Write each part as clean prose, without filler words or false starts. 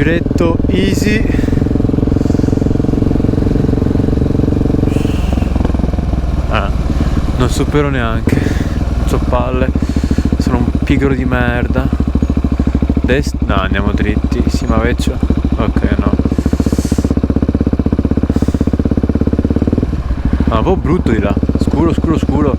giretto easy. Non supero neanche, non so palle, sono un pigro di merda. No, andiamo dritti, sì ma vecchio. Ok, no. Ma un po' brutto di là, scuro scuro scuro.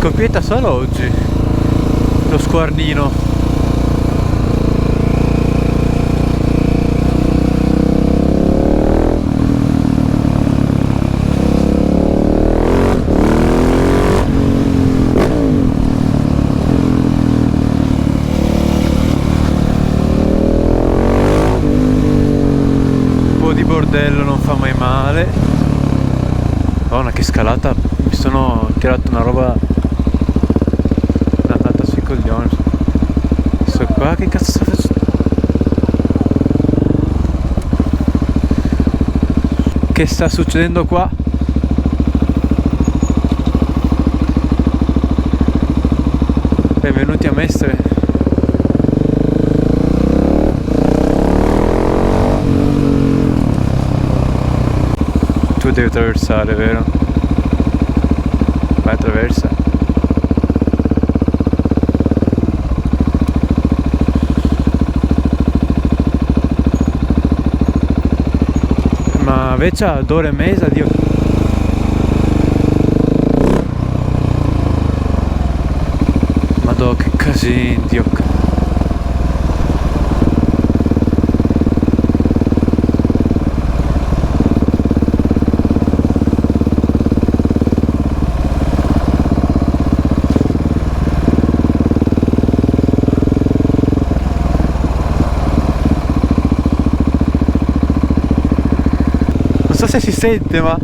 Scoppietta solo oggi lo squarnino. Un po' di bordello non fa mai male. Madonna che scalata, mi sono tirato una roba coglioni. Sto qua che cazzo sta facendo? Che sta succedendo qua? Benvenuti a Mestre. Tu devi attraversare, vero? Vai, attraversa. Ma vecchia d'ora e mezza, Dio. Madò che casino, Dio. Non so se si sente, ma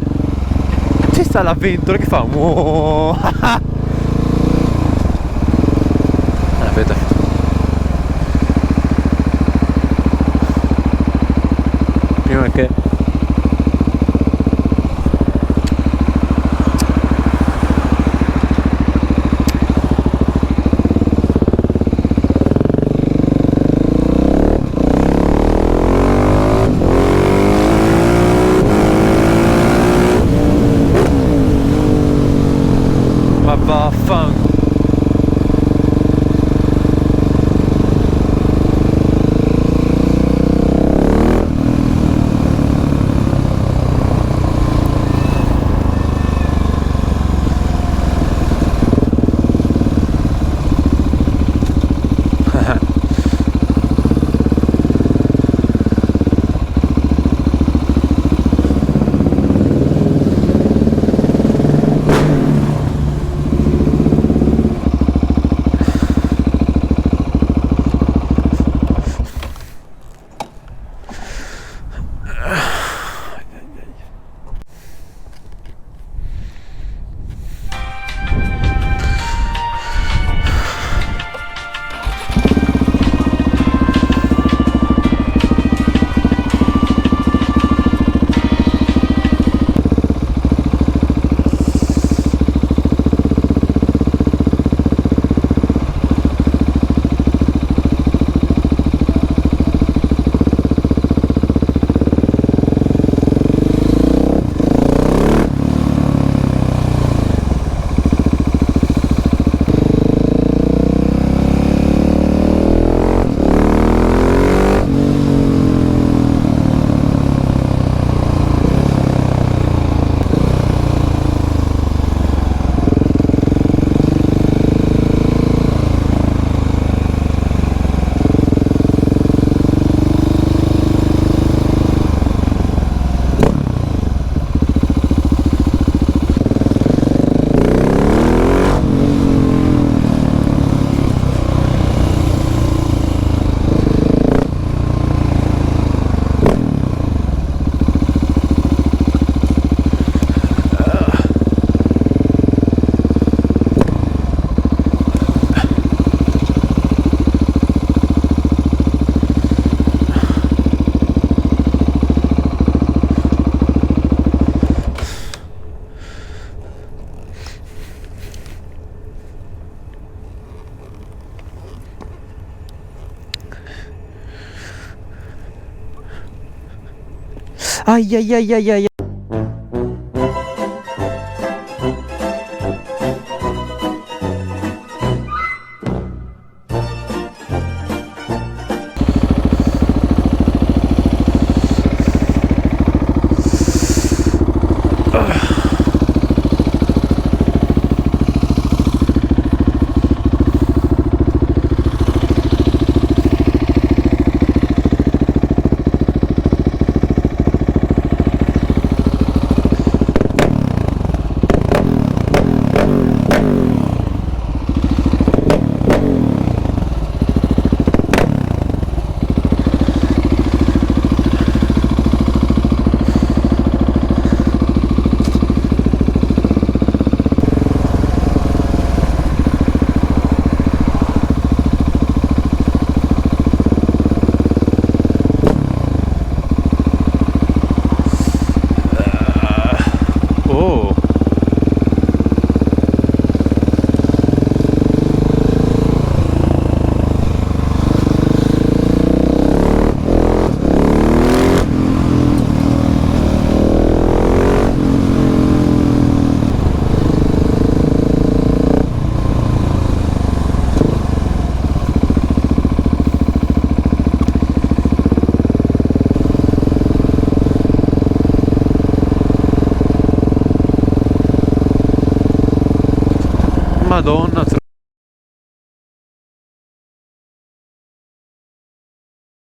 ci sta la ventola che fa aspetta, prima che vaffanculo. Ai ai ai ai ai. Oh. Madonna,